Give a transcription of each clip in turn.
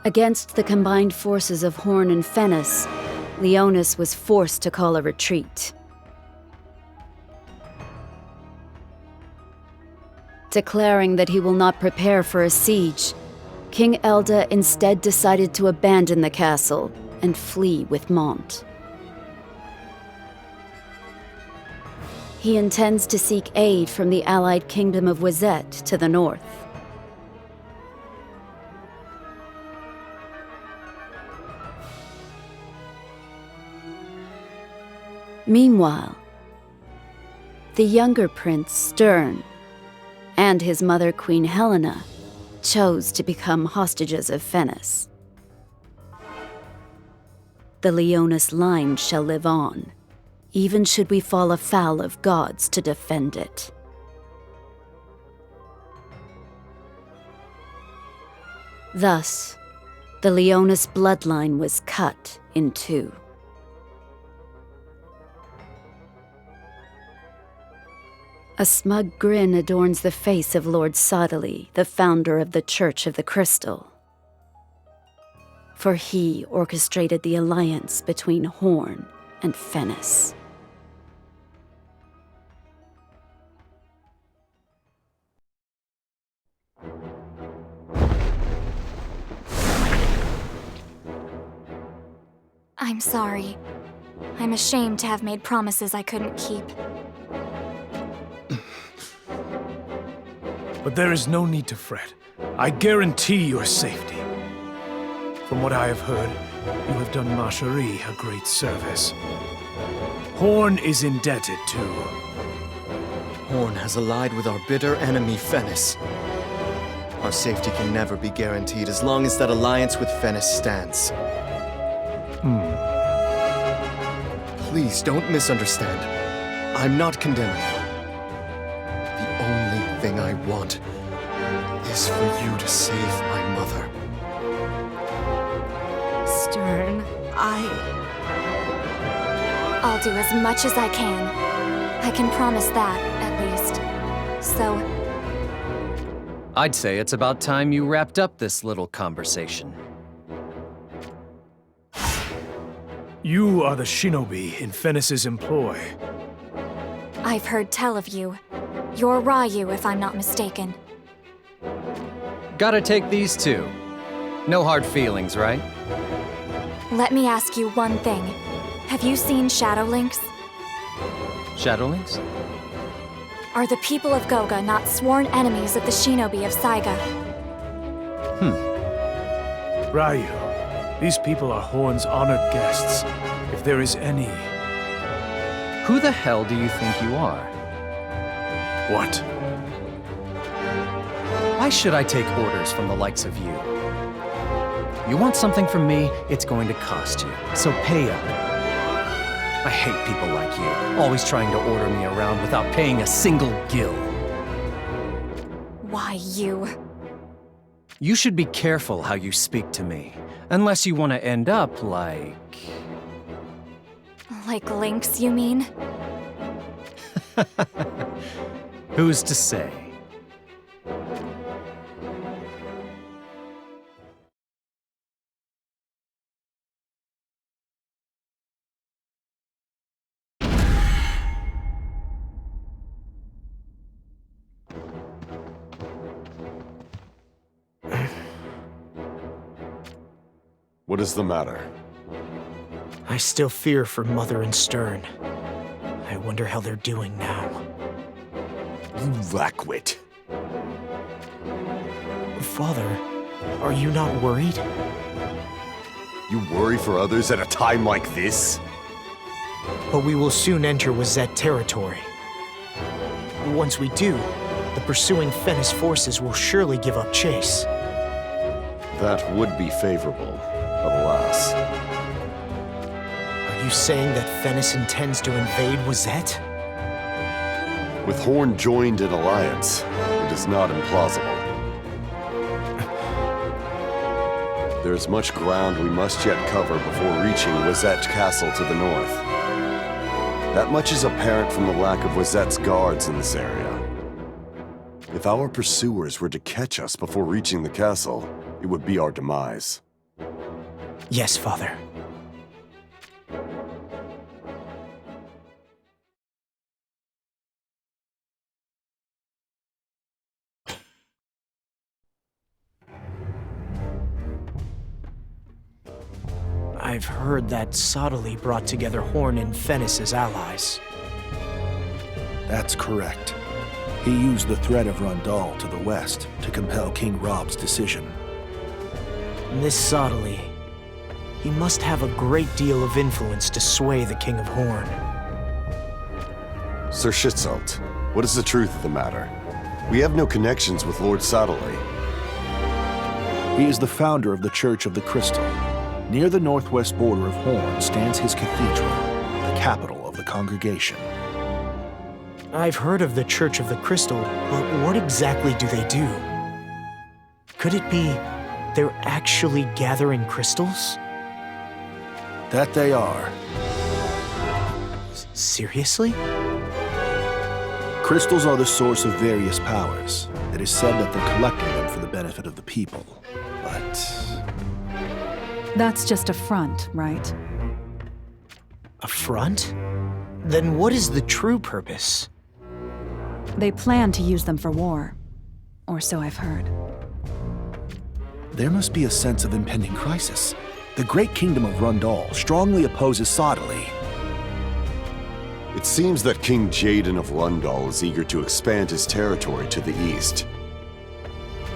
Against the combined forces of Horn and Fennis, Leonis was forced to call a retreat. Declaring that he will not prepare for a siege, King Elda instead decided to abandon the castle and flee with Mont. He intends to seek aid from the allied kingdom of Wazette to the north. Meanwhile, the younger prince, Stern, and his mother, Queen Helena, chose to become hostages of Fennis. The Leonis line shall live on, even should we fall afoul of gods to defend it. Thus, the Leonis bloodline was cut in two. A smug grin adorns the face of Lord Sodali, the founder of the Church of the Crystal. For he orchestrated the alliance between Horn and Fennis. I'm sorry. I'm ashamed to have made promises I couldn't keep. But there is no need to fret. I guarantee your safety. From what I have heard, you have done Marcherie a great service. Horn is indebted to... Horn has allied with our bitter enemy, Fennis. Our safety can never be guaranteed as long as that alliance with Fennis stands. Please don't misunderstand. I'm not condemning you. The only thing I want is for you to save my mother. Stern, I'll do as much as I can. I can promise that, at least. So... I'd say it's about time you wrapped up this little conversation. You are the shinobi in Fennis's employ. I've heard tell of you. You're Ryu, if I'm not mistaken. Gotta take these too. No hard feelings, right? Let me ask you one thing. Have you seen Shadowlinks? Shadowlinks? Are the people of Goga not sworn enemies of the shinobi of Saiga? Ryu, these people are Horn's honored guests. If there is any... Who the hell do you think you are? What? Why should I take orders from the likes of you? You want something from me, it's going to cost you, so pay up. I hate people like you, always trying to order me around without paying a single gil. Why you? You should be careful how you speak to me, unless you want to end up like... Like Lynx, you mean? Who's to say? What is the matter? I still fear for Mother and Stern. I wonder how they're doing now. You lack wit. Father, are you not worried? You worry for others at a time like this? But we will soon enter Wazette territory. Once we do, the pursuing Fennis forces will surely give up chase. That would be favorable, but alas. Are you saying that Fennis intends to invade Wazette? With Horn joined in alliance, it is not implausible. There is much ground we must yet cover before reaching Wazette Castle to the north. That much is apparent from the lack of Wazette's guards in this area. If our pursuers were to catch us before reaching the castle, it would be our demise. Yes, Father. I've heard that Sottile brought together Horn and Fennis as allies. That's correct. He used the threat of Rundal to the west to compel King Rob's decision. This Sottile, he must have a great deal of influence to sway the King of Horn. Sir Schitzolt, what is the truth of the matter? We have no connections with Lord Sottile. He is the founder of the Church of the Crystal. Near the northwest border of Horn stands his cathedral, the capital of the congregation. I've heard of the Church of the Crystal, but what exactly do they do? Could it be they're actually gathering crystals? That they are. Seriously? Crystals are the source of various powers. It is said that they're collecting them for the benefit of the people. But That's just a front, right? A front? Then what is the true purpose? They plan to use them for war. Or so I've heard. there must be a sense of impending crisis. The great kingdom of Rundal strongly opposes Sottile. It seems that King Jaden of Rundal is eager to expand his territory to the east.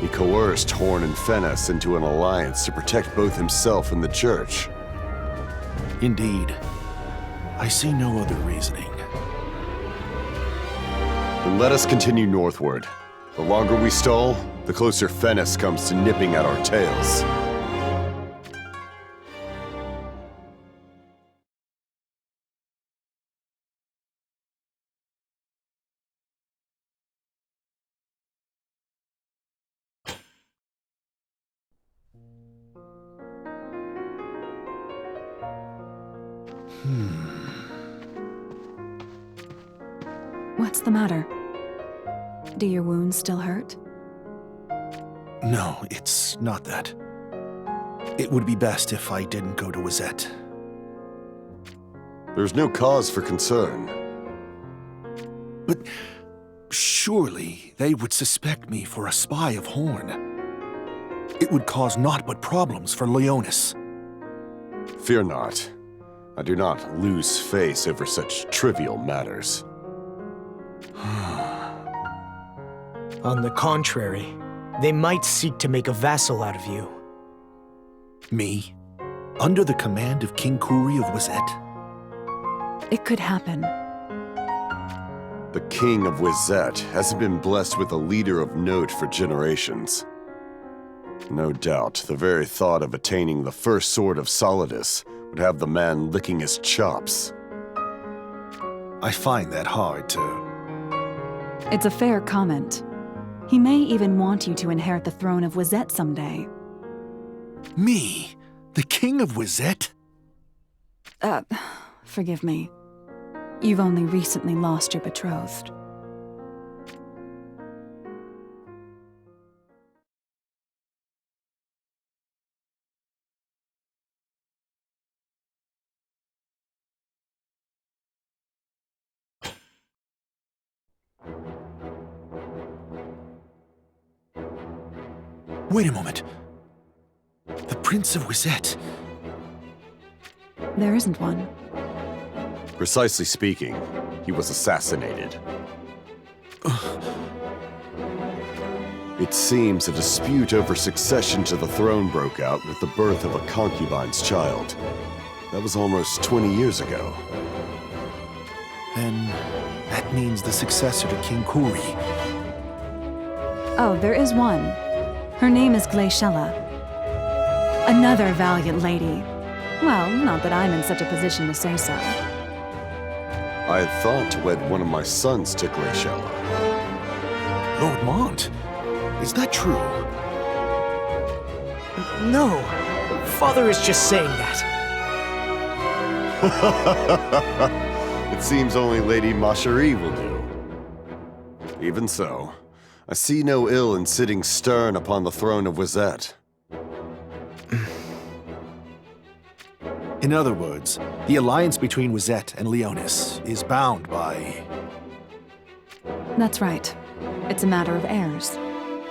He coerced Horn and Fennis into an alliance to protect both himself and the church. Indeed. I see no other reasoning. Then let us continue northward. The longer we stall, the closer Fennis comes to nipping at our tails. What's the matter? Do your wounds still hurt? No, it's not that. It would be best if I didn't go to Wizette. There's no cause for concern. But surely they would suspect me for a spy of Horn. It would cause naught but problems for Leonis. Fear not. I do not lose face over such trivial matters. On the contrary, they might seek to make a vassal out of you. Me? Under the command of King Kuri of Wizette? It could happen. The King of Wizette hasn't been blessed with a leader of note for generations. No doubt, the very thought of attaining the first sword of Solidus would have the man licking his chops. I find that hard to... It's a fair comment. He may even want you to inherit the throne of Wizette someday. Me? The King of Wizette? Forgive me. You've only recently lost your betrothed. Wait a moment. The Prince of Wizette. There isn't one. Precisely speaking, he was assassinated. It seems a dispute over succession to the throne broke out with the birth of a concubine's child. That was almost 20 years ago. Then that means the successor to King Kuri. Oh, there is one. Her name is Glaciella. Another valiant lady. Well, not that I'm in such a position to say so. I had thought to wed one of my sons to Glaciella. Lord Mont, is that true? No, Father is just saying that. It seems only Lady Macherie will do. Even so, I see no ill in sitting stern upon the throne of Wizette. In other words, the alliance between Wizette and Leonis is bound by... That's right. It's a matter of heirs.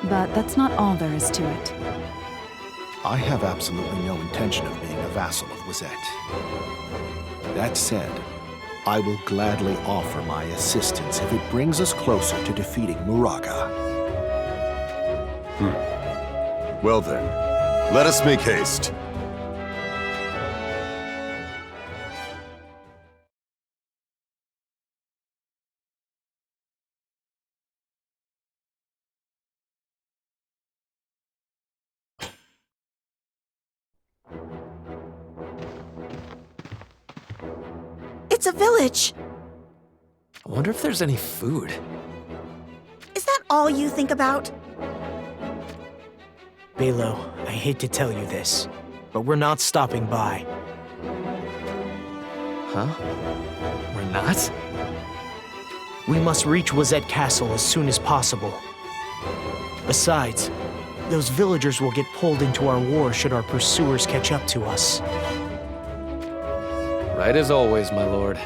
But that's not all there is to it. I have absolutely no intention of being a vassal of Wizette. That said, I will gladly offer my assistance if it brings us closer to defeating Muraga. Well then, let us make haste. It's a village! I wonder if there's any food. Is that all you think about? Balo, I hate to tell you this, but we're not stopping by. Huh? We're not? We must reach Wizette Castle as soon as possible. Besides, those villagers will get pulled into our war should our pursuers catch up to us. Right as always, my lord.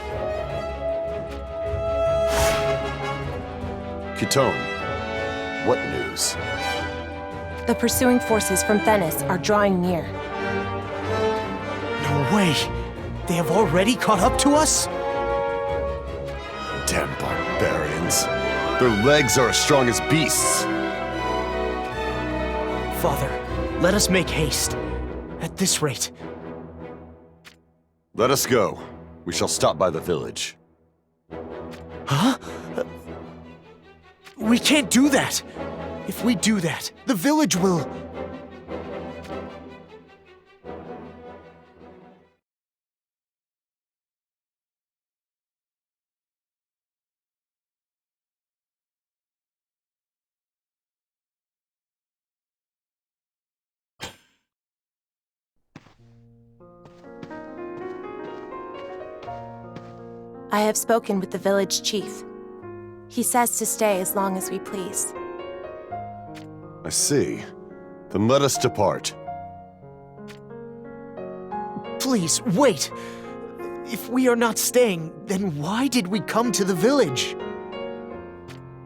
Kitone, what news? The pursuing forces from Thenis are drawing near. No way! They have already caught up to us? Damn barbarians. Their legs are as strong as beasts. Father, let us make haste. At this rate, Let us go. We shall stop by the village. huh? We can't do that! If we do that, the village will... I have spoken with the village chief. He says to stay as long as we please. I see. Then let us depart. Please, wait! If we are not staying, then why did we come to the village?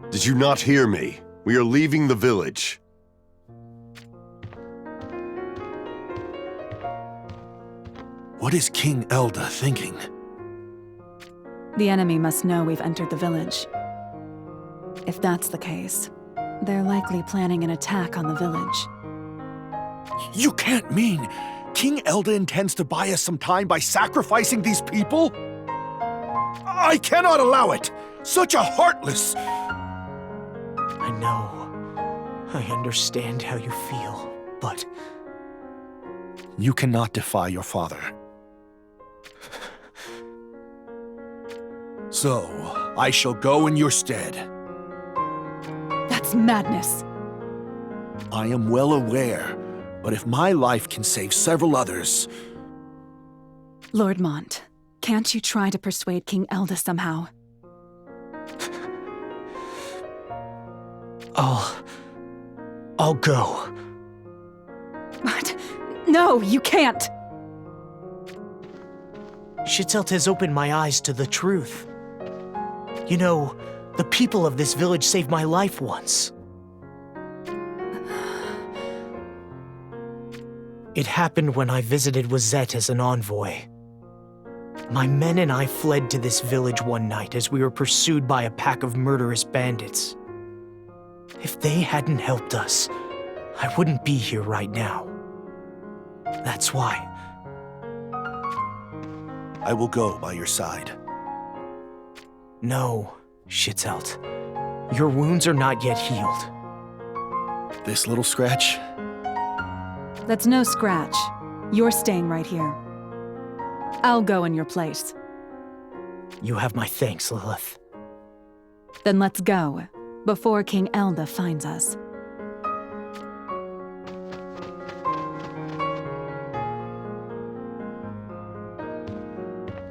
Did you not hear me? We are leaving the village. What is King Elda thinking? The enemy must know we've entered the village. If that's the case, they're likely planning an attack on the village. You can't mean King Elda intends to buy us some time by sacrificing these people? I cannot allow it! Such a heartless... I know. I understand how you feel, but... You cannot defy your father. So, I shall go in your stead. That's madness. I am well aware, but if my life can save several others... Lord Mont, can't you try to persuade King Elda somehow? I'll go. But no, you can't! Shitelt has opened my eyes to the truth. You know, the people of this village saved my life once. It happened when I visited Wizette as an envoy. My men and I fled to this village one night as we were pursued by a pack of murderous bandits. If they hadn't helped us, I wouldn't be here right now. That's why. I will go by your side. No, Shitelt. Your wounds are not yet healed. This little scratch? That's no scratch. You're staying right here. I'll go in your place. You have my thanks, Lilith. Then let's go, before King Elda finds us.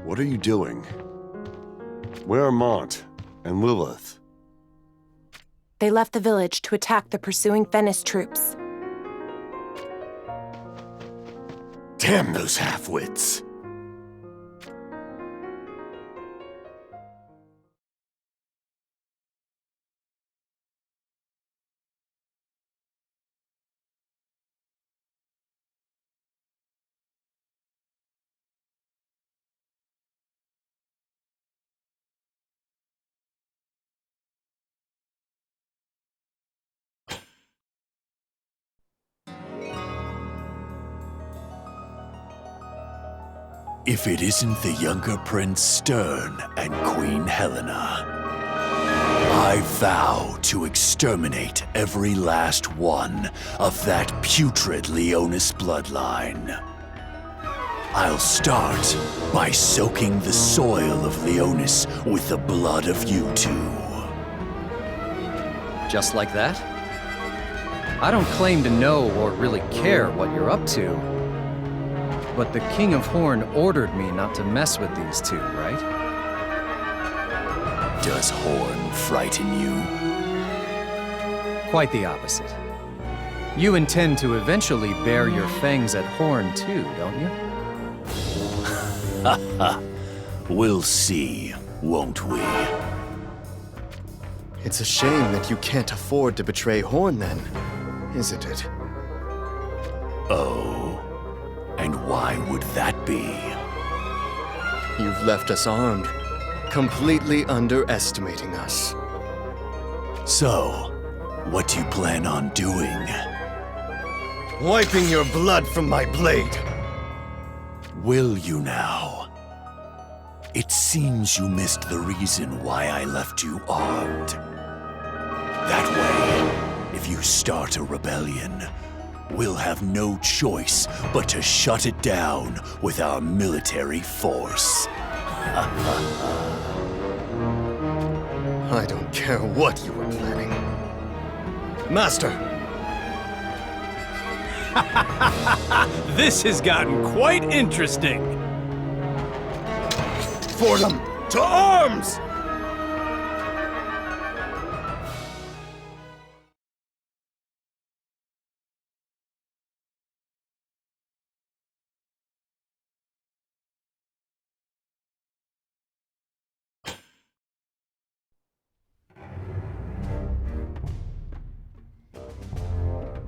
What are you doing? Where are Mont and Lilith? They left the village to attack the pursuing Thenis troops. Damn those half-wits! If it isn't the younger Prince Stern and Queen Helena, I vow to exterminate every last one of that putrid Leonis bloodline. I'll start by soaking the soil of Leonis with the blood of you two. Just like that? I don't claim to know or really care what you're up to. But the King of Horn ordered me not to mess with these two, right? Does Horn frighten you? Quite the opposite. You intend to eventually bare your fangs at Horn too, don't you? We'll see, won't we? It's a shame that you can't afford to betray Horn then, isn't it? Oh, and why would that be? You've left us armed, completely underestimating us. So, what do you plan on doing? Wiping your blood from my blade! Will you now? It seems you missed the reason why I left you armed. That way, if you start a rebellion, we'll have no choice but to shut it down with our military force. I don't care what you were planning. Master! This has gotten quite interesting. For them! To arms!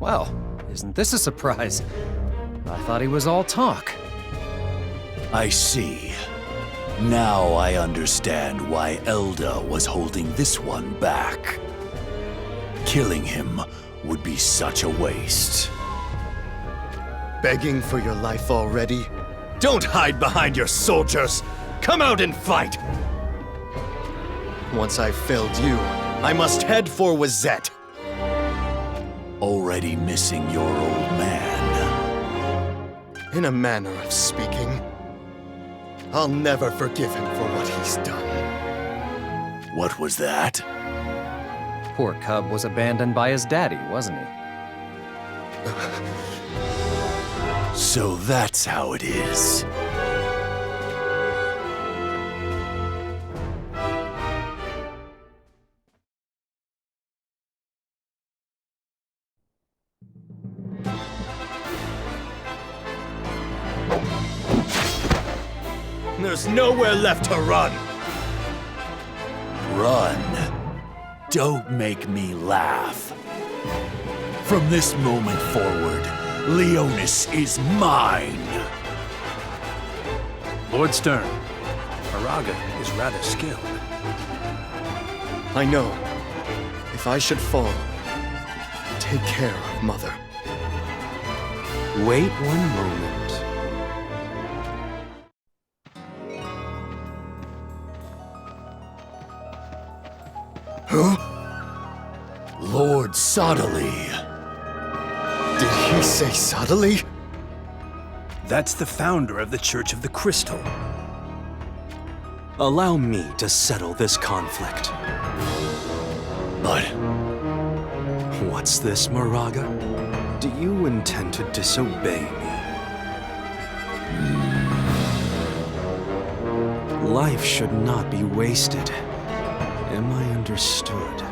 Well, isn't this a surprise? I thought he was all talk. I see. Now I understand why Elda was holding this one back. Killing him would be such a waste. Begging for your life already? Don't hide behind your soldiers! Come out and fight! Once I've felled you, I must head for Wazette. Already missing your old man. In a manner of speaking. I'll never forgive him for what he's done. What was that? Poor cub was abandoned by his daddy, wasn't he? So that's how it is. There's nowhere left to run! Run. Don't make me laugh. From this moment forward, Leonis is mine. Lord Stern, Moraga is rather skilled. I know. If I should fall, take care of Mother. Wait one moment. Who? Lord Sodali. Did he say Sodali? That's the founder of the Church of the Crystal. Allow me to settle this conflict. But what's this, Moraga? Do you intend to disobey me? Life should not be wasted. Am I understood?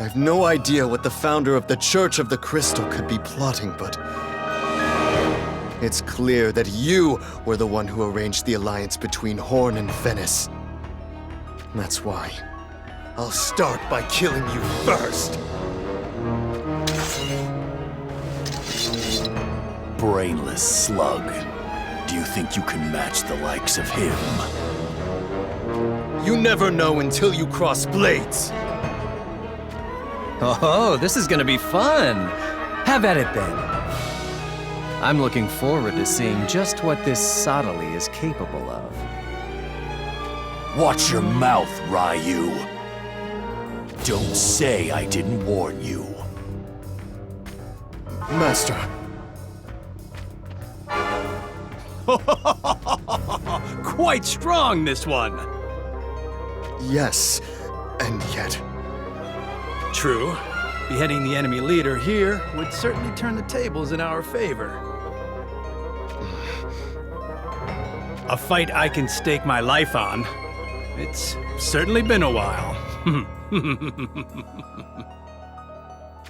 I've no idea what the founder of the Church of the Crystal could be plotting, but it's clear that you were the one who arranged the alliance between Horn and Venice. That's why I'll start by killing you first. Brainless slug. Do you think you can match the likes of him? You never know until you cross blades. Oh, this is gonna be fun! Have at it then. I'm looking forward to seeing just what this Sodali is capable of. Watch your mouth, Ryu. Don't say I didn't warn you. Master. Quite strong, this one. Yes, and yet. True. Beheading the enemy leader here would certainly turn the tables in our favor. A fight I can stake my life on. It's certainly been a while.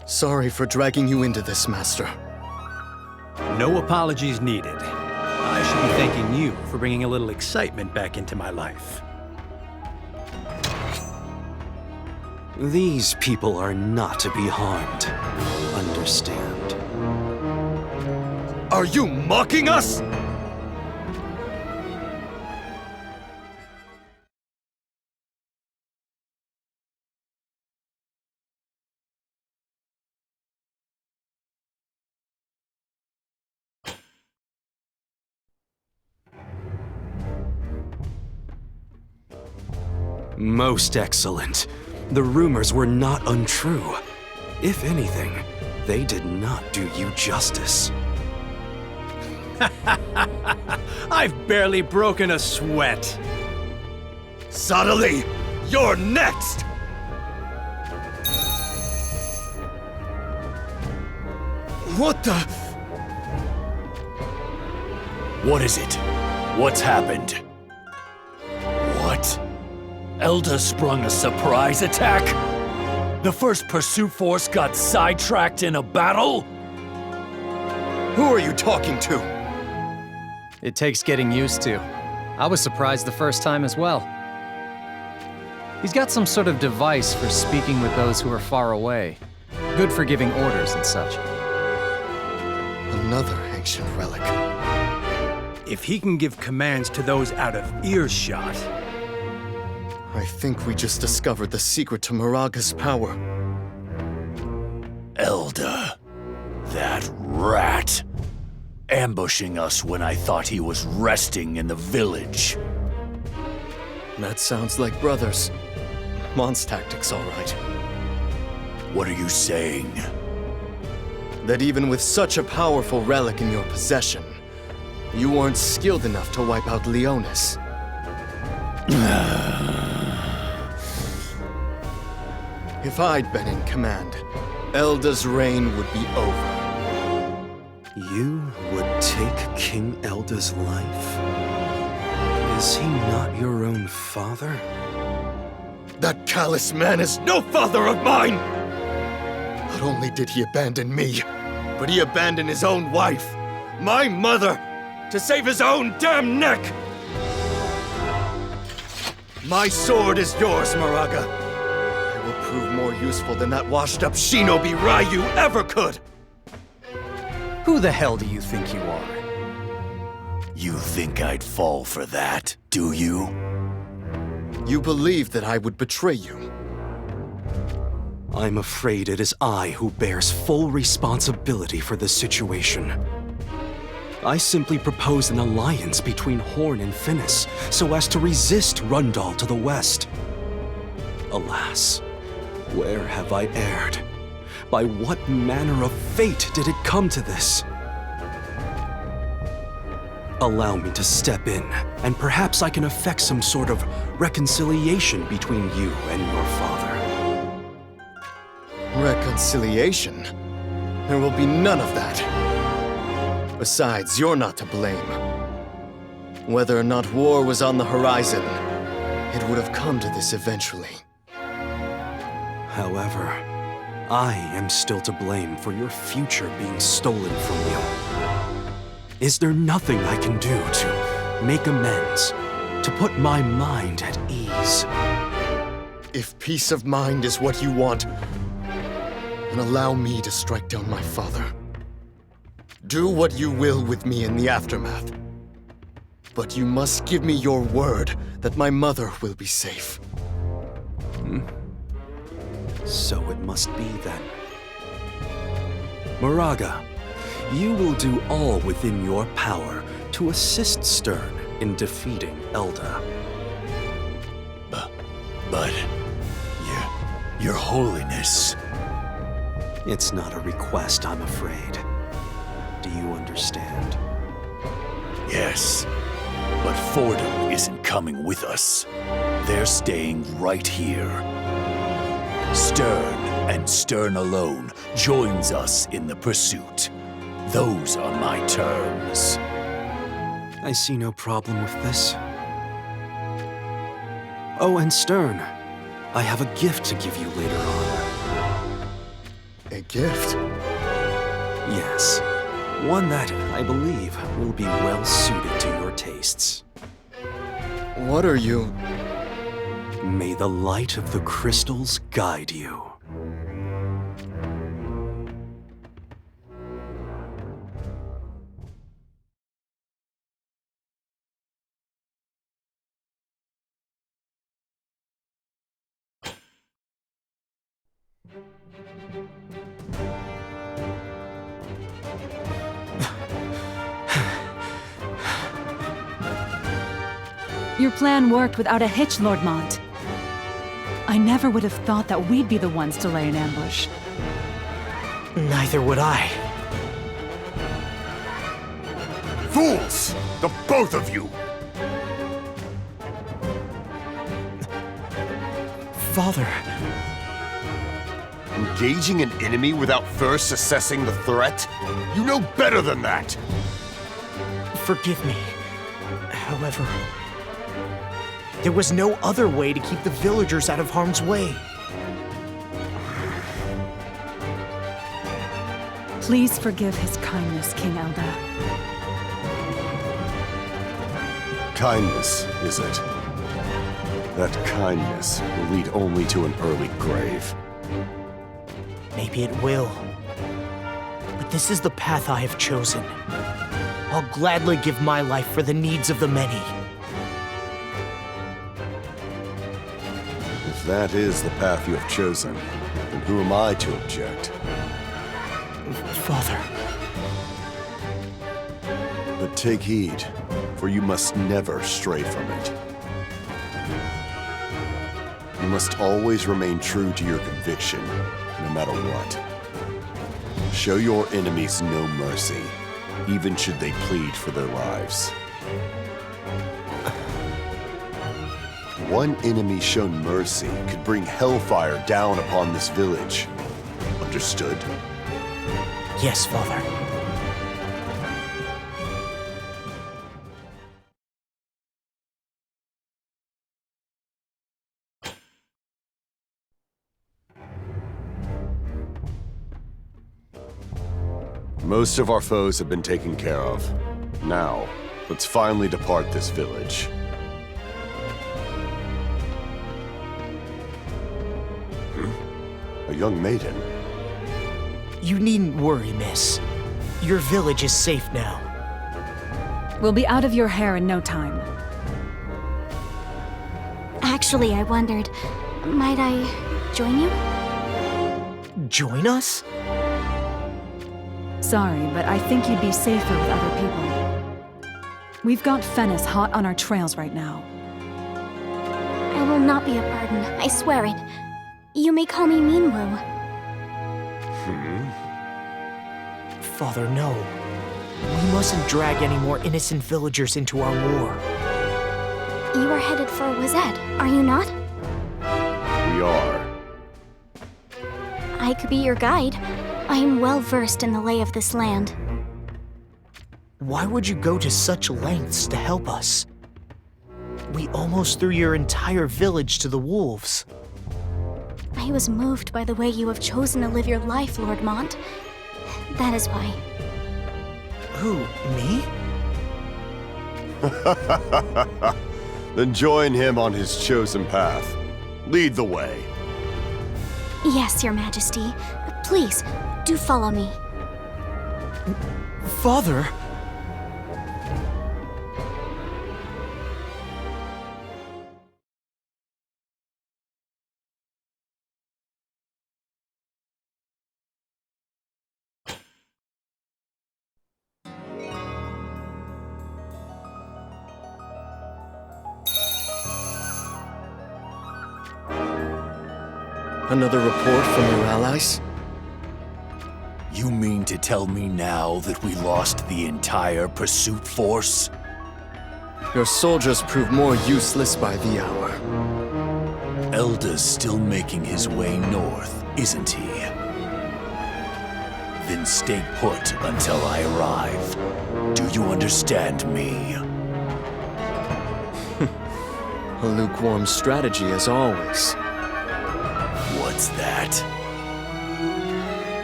Sorry for dragging you into this, Master. No apologies needed. I should be thanking you for bringing a little excitement back into my life. These people are not to be harmed. Understand? Are you mocking us? Most excellent. The rumors were not untrue. If anything, they did not do you justice. I've barely broken a sweat. Sodali, you're next! What the? What is it? What's happened? What? Elda sprung a surprise attack? The first pursuit force got sidetracked in a battle? Who are you talking to? It takes getting used to. I was surprised the first time as well. He's got some sort of device for speaking with those who are far away. Good for giving orders and such. Another ancient relic. If he can give commands to those out of earshot... I think we just discovered the secret to Moraga's power. Elda. That rat. Ambushing us when I thought he was resting in the village. That sounds like brothers. Mon's tactics, all right. What are you saying? That even with such a powerful relic in your possession, you weren't skilled enough to wipe out Leonis. If I'd been in command, Elda's reign would be over. You would take King Elda's life? Is he not your own father? That callous man is no father of mine! Not only did he abandon me, but he abandoned his own wife, my mother, to save his own damn neck! My sword is yours, Moraga. I will prove more useful than that washed-up shinobi Ryu ever could! Who the hell do you think you are? You think I'd fall for that, do you? You believe that I would betray you. I'm afraid it is I who bears full responsibility for this situation. I simply proposed an alliance between Horn and Finis, so as to resist Rundal to the west. Alas, where have I erred? By what manner of fate did it come to this? Allow me to step in, and perhaps I can effect some sort of reconciliation between you and your father. Reconciliation? There will be none of that. Besides, you're not to blame. Whether or not war was on the horizon, it would have come to this eventually. However, I am still to blame for your future being stolen from you. Is there nothing I can do to make amends, to put my mind at ease? If peace of mind is what you want, then allow me to strike down my father. Do what you will with me in the aftermath. But you must give me your word that my mother will be safe. So it must be then. Moraga, you will do all within your power to assist Stern in defeating Elda. But... Your Holiness... It's not a request, I'm afraid. Do you understand? Yes. But Fordham isn't coming with us. They're staying right here. Stern, and Stern alone, joins us in the pursuit. Those are my terms. I see no problem with this. Oh, and Stern, I have a gift to give you later on. A gift? Yes. One that, I believe, will be well suited to your tastes. What are you? May the light of the crystals guide you. Your plan worked without a hitch, Lord Mont. I never would have thought that we'd be the ones to lay an ambush. Neither would I. Fools! The both of you! Father... Engaging an enemy without first assessing the threat? You know better than that! Forgive me. However... there was no other way to keep the villagers out of harm's way. Please forgive his kindness, King Elda. Kindness, is it? That kindness will lead only to an early grave. Maybe it will. But this is the path I have chosen. I'll gladly give my life for the needs of the many. If that is the path you have chosen, then who am I to object? Father... But take heed, for you must never stray from it. You must always remain true to your conviction, no matter what. Show your enemies no mercy, even should they plead for their lives. One enemy shown mercy could bring hellfire down upon this village. Understood? Yes, Father. Most of our foes have been taken care of. Now, let's finally depart this village. A young maiden? You needn't worry, miss. Your village is safe now. We'll be out of your hair in no time. Actually, I wondered, might I join you? Join us? Sorry, but I think you'd be safer with other people. We've got Fennis hot on our trails right now. I will not be a burden, I swear it. You may call me Meanwoo. Father, no. We mustn't drag any more innocent villagers into our war. You are headed for Wizette, are you not? We are. I could be your guide. I am well versed in the lay of this land. Why would you go to such lengths to help us? We almost threw your entire village to the wolves. I was moved by the way you have chosen to live your life, Lord Mont. That is why. Who, me? Then join him on his chosen path. Lead the way. Yes, Your Majesty. Please, do follow me. Father? Another report from your allies? You mean to tell me now that we lost the entire pursuit force? Your soldiers prove more useless by the hour. Elda's still making his way north, isn't he? Then stay put until I arrive. Do you understand me? A lukewarm strategy as always. What's that?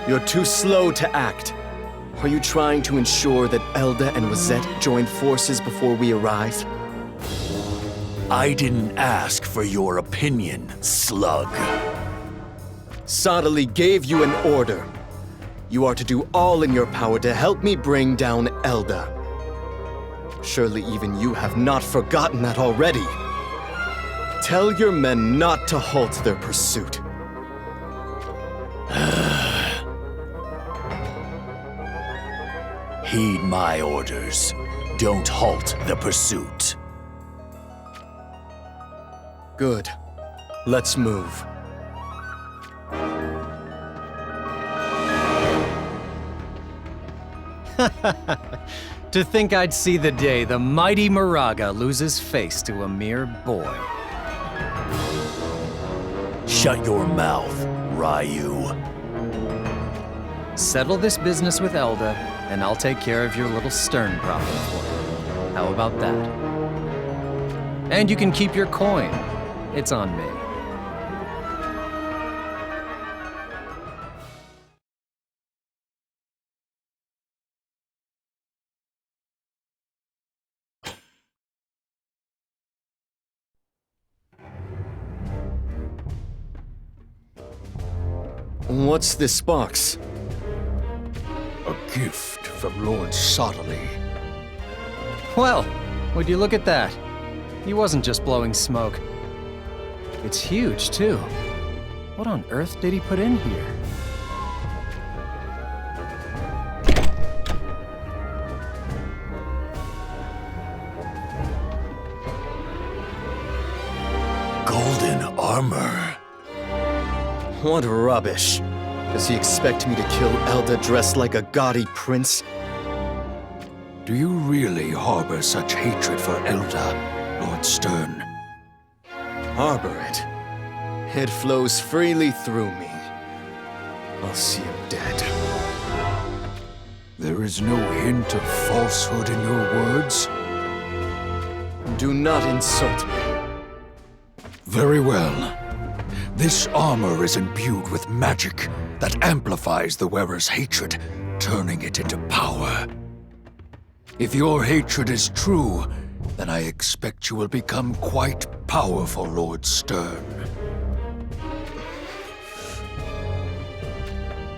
You're too slow to act. Are you trying to ensure that Elda and Wazette join forces before we arrive? I didn't ask for your opinion, slug. Sottily gave you an order. You are to do all in your power to help me bring down Elda. Surely even you have not forgotten that already. Tell your men not to halt their pursuit. Heed my orders. Don't halt the pursuit. Good. Let's move. To think I'd see the day the mighty Moraga loses face to a mere boy. Shut your mouth, Ryu. Settle this business with Elda, and I'll take care of your little Stern problem for you. How about that? And you can keep your coin. It's on me. What's this box? A gift from Lord Sottily. Well, would you look at that? He wasn't just blowing smoke. It's huge, too. What on earth did he put in here? Golden armor. What rubbish. Does he expect me to kill Elda dressed like a gaudy prince? Do you really harbor such hatred for Elda, Lord Stern? Harbor it? It flows freely through me. I'll see him dead. There is no hint of falsehood in your words? Do not insult me. Very well. This armor is imbued with magic that amplifies the wearer's hatred, turning it into power. If your hatred is true, then I expect you will become quite powerful, Lord Stern.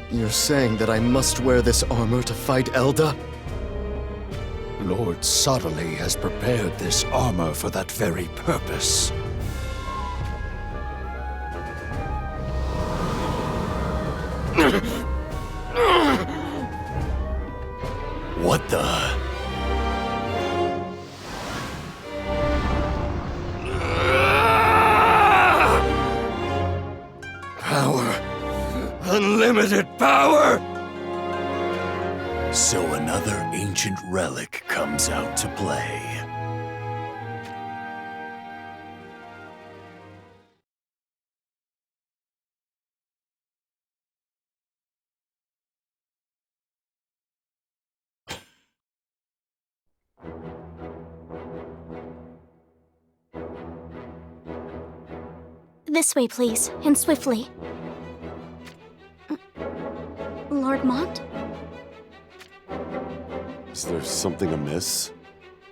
You're saying that I must wear this armor to fight Elda? Lord Sottily has prepared this armor for that very purpose. What the? Power. Unlimited power! So another ancient relic comes out to play. This way, please, and swiftly. Lord Mont? Is there something amiss?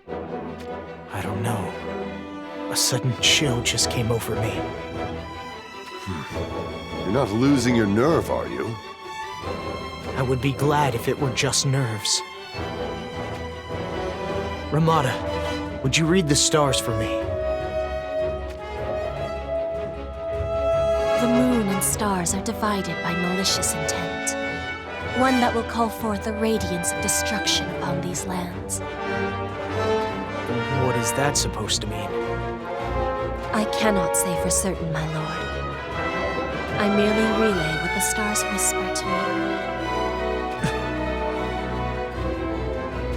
I don't know. A sudden chill just came over me. You're not losing your nerve, are you? I would be glad if it were just nerves. Ramada, would you read the stars for me? The moon and stars are divided by malicious intent. One that will call forth a radiance of destruction upon these lands. What is that supposed to mean? I cannot say for certain, my lord. I merely relay what the stars whisper to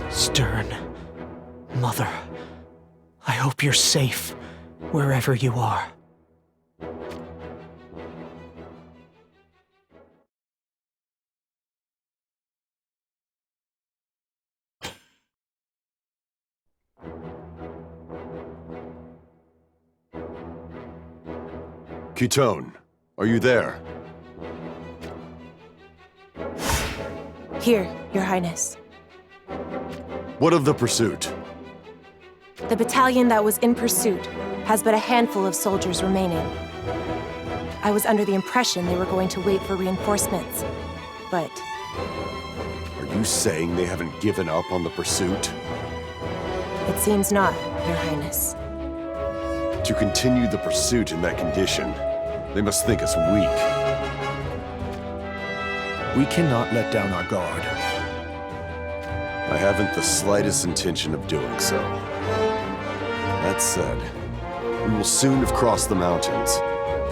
me. Stern. Mother. I hope you're safe, wherever you are. Kitone, are you there? Here, Your Highness. What of the pursuit? The battalion that was in pursuit has but a handful of soldiers remaining. I was under the impression they were going to wait for reinforcements, but... Are you saying they haven't given up on the pursuit? It seems not, Your Highness. To continue the pursuit in that condition, they must think us weak. We cannot let down our guard. I haven't the slightest intention of doing so. That said, we will soon have crossed the mountains,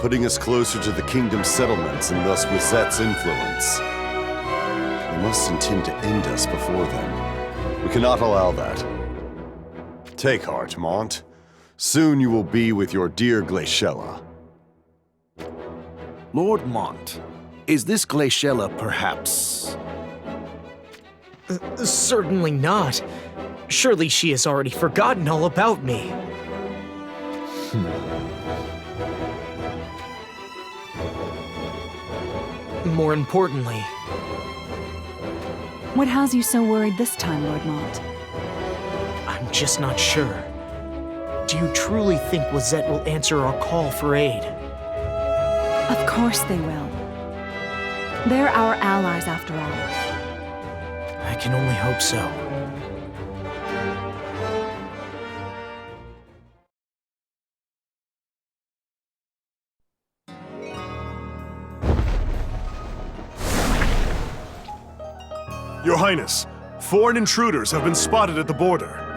putting us closer to the kingdom's settlements and thus Wizette's influence. They must intend to end us before then. We cannot allow that. Take heart, Mont. Soon you will be with your dear Glaciella. Lord Mont, is this Glaciella perhaps... Certainly not. Surely she has already forgotten all about me. More importantly... What has you so worried this time, Lord Mont? I'm just not sure. Do you truly think Wizette will answer our call for aid? Of course they will. They're our allies after all. I can only hope so. Your Highness, foreign intruders have been spotted at the border.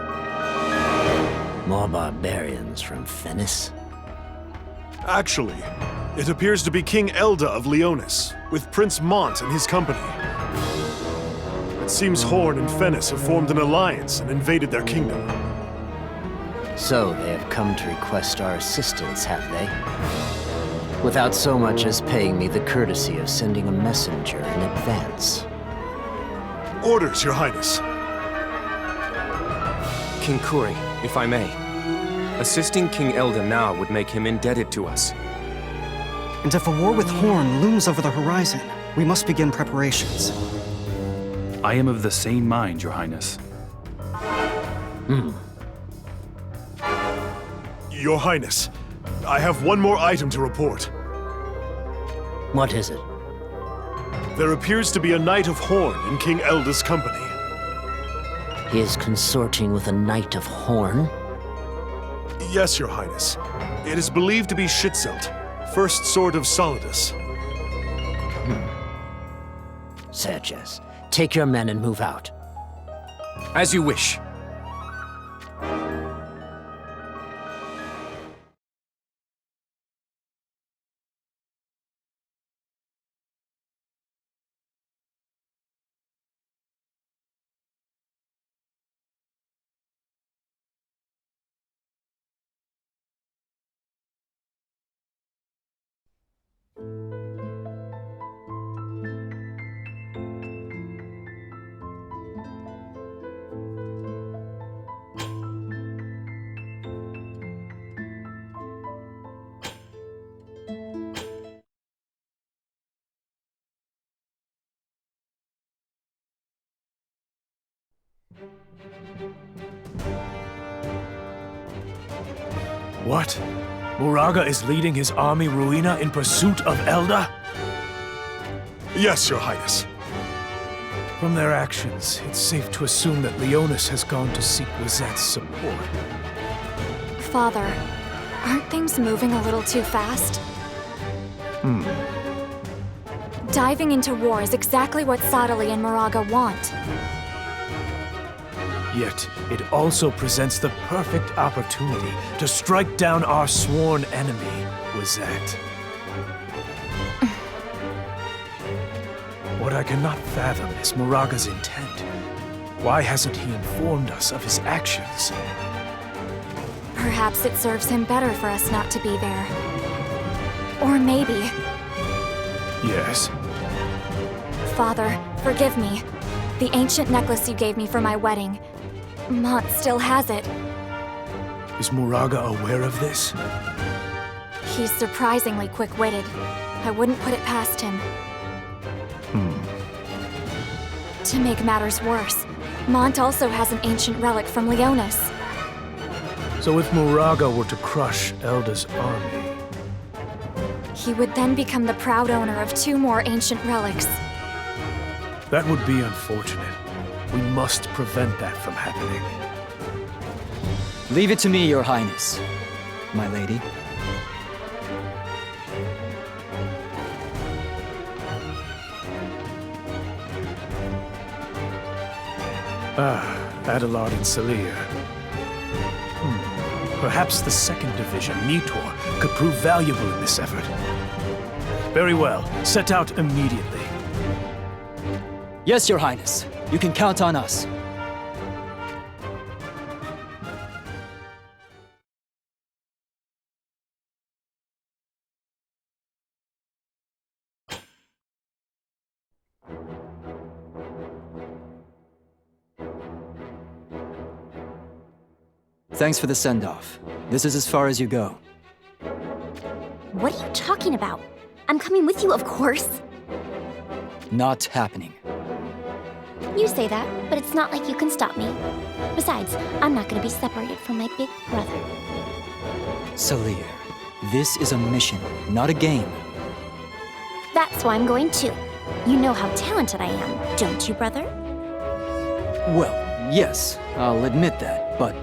More barbarians from Fennis? Actually, it appears to be King Elda of Leonis, with Prince Mont and his company. It seems Horn and Fennis have formed an alliance and invaded their kingdom. So they have come to request our assistance, have they? Without so much as paying me the courtesy of sending a messenger in advance. Orders, Your Highness. King Kuri, if I may. Assisting King Elda now would make him indebted to us. And if a war with Horn looms over the horizon, we must begin preparations. I am of the same mind, Your Highness. Your Highness, I have one more item to report. What is it? There appears to be a Knight of Horn in King Elda's company. He is consorting with a Knight of Horn? Yes, Your Highness. It is believed to be Schitzelt, first sword of Solidus. Sergius, take your men and move out. As you wish. What? Moraga is leading his army Ruina in pursuit of Elda? Yes, Your Highness. From their actions, it's safe to assume that Leonis has gone to seek Wizette's support. Father, aren't things moving a little too fast? Diving into war is exactly what Sadali and Moraga want. Yet, it also presents the perfect opportunity to strike down our sworn enemy, Wizette. What I cannot fathom is Moraga's intent. Why hasn't he informed us of his actions? Perhaps it serves him better for us not to be there. Or maybe... Yes? Father, forgive me. The ancient necklace you gave me for my wedding. Mont still has it. Is Moraga aware of this? He's surprisingly quick-witted. I wouldn't put it past him. To make matters worse, Mont also has an ancient relic from Leonis. So if Moraga were to crush Elda's army... He would then become the proud owner of 2 more ancient relics. That would be unfortunate. We must prevent that from happening. Leave it to me, Your Highness, my lady. Adelard and Salir. Perhaps the 2nd Division, Nitor, could prove valuable in this effort. Very well. Set out immediately. Yes, Your Highness. You can count on us. Thanks for the send-off. This is as far as you go. What are you talking about? I'm coming with you, of course. Not happening. You say that, but it's not like you can stop me. Besides, I'm not gonna be separated from my big brother. Salir, this is a mission, not a game. That's why I'm going too. You know how talented I am, don't you, brother? Well, yes, I'll admit that, but...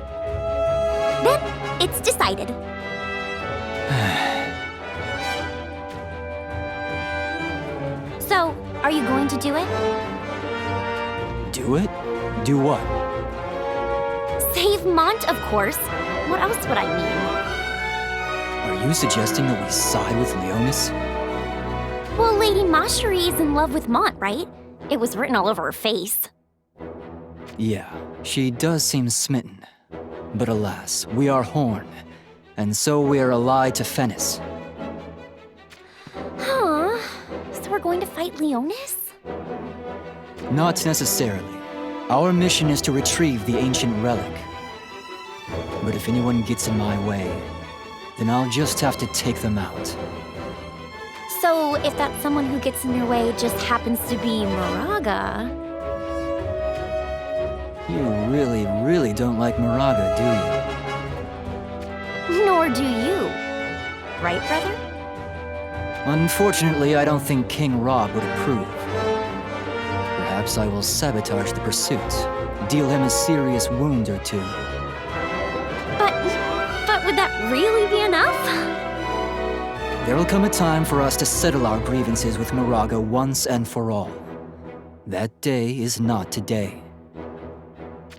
Then, it's decided. So, are you going to do it? Do it? Do what? Save Mont, of course. What else would I mean? Are you suggesting that we side with Leonis? Well, Lady Mashari is in love with Mont, right? It was written all over her face. Yeah, she does seem smitten. But alas, we are Horn, and so we are allied to Fennis. Huh? So we're going to fight Leonis? Not necessarily. Our mission is to retrieve the ancient relic. But if anyone gets in my way, then I'll just have to take them out. So if that someone who gets in your way just happens to be Moraga... You really, really don't like Moraga, do you? Nor do you. Right, brother? Unfortunately, I don't think King Rob would approve. Perhaps I will sabotage the pursuit, deal him a serious wound or 2. But would that really be enough? There will come a time for us to settle our grievances with Moraga once and for all. That day is not today.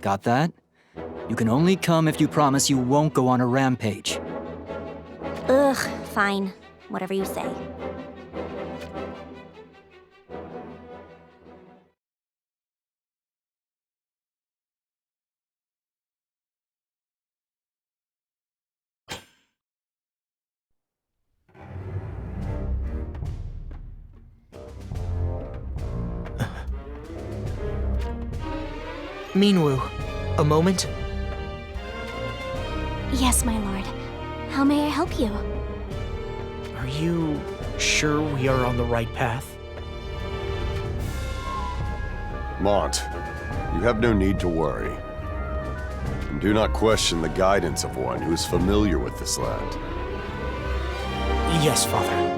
Got that? You can only come if you promise you won't go on a rampage. Ugh, fine. Whatever you say. Minwu, a moment? Yes, my lord. How may I help you? Are you sure we are on the right path? Mont, you have no need to worry. And do not question the guidance of one who is familiar with this land. Yes, Father.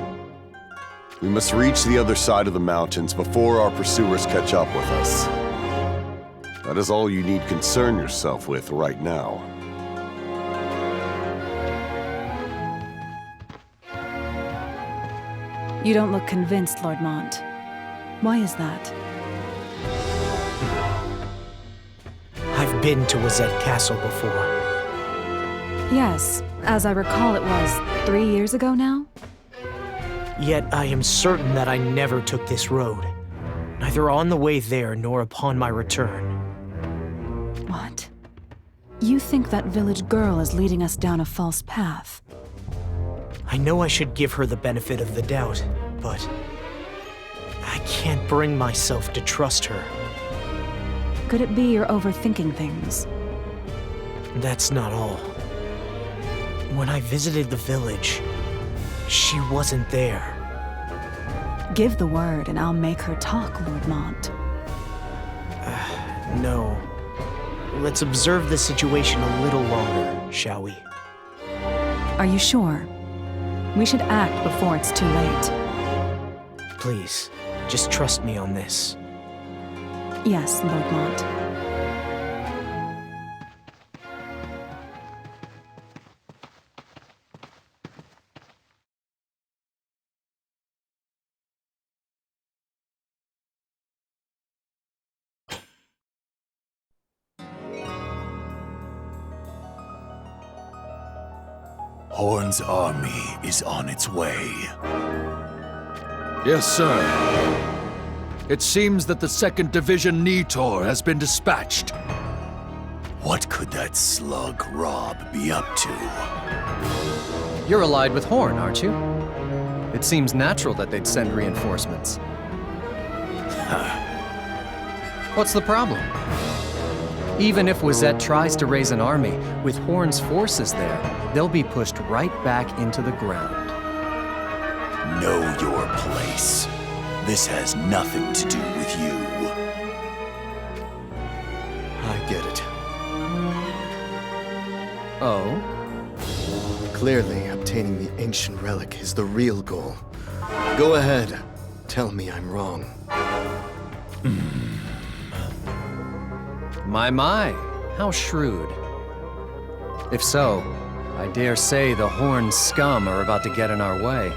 We must reach the other side of the mountains before our pursuers catch up with us. That is all you need concern yourself with right now. You don't look convinced, Lord Mont. Why is that? I've been to Wazette Castle before. Yes, as I recall it was 3 years ago now? Yet I am certain that I never took this road, neither on the way there nor upon my return. What? You think that village girl is leading us down a false path? I know I should give her the benefit of the doubt, but I can't bring myself to trust her. Could it be you're overthinking things? That's not all. When I visited the village, she wasn't there. Give the word and I'll make her talk, Lord Mont. No. Let's observe the situation a little longer, shall we? Are you sure? We should act before it's too late. Please, just trust me on this. Yes, Lord Mont. Horn's army is on its way. Yes, sir. It seems that the 2nd Division Nitor has been dispatched. What could that slug Rob be up to? You're allied with Horn, aren't you? It seems natural that they'd send reinforcements. What's the problem? Even if Wazette tries to raise an army, with Horn's forces there, they'll be pushed right back into the ground. Know your place. This has nothing to do with you. I get it. Oh? Clearly, obtaining the ancient relic is the real goal. Go ahead. Tell me I'm wrong. My, how shrewd. If so, I dare say the Horn scum are about to get in our way.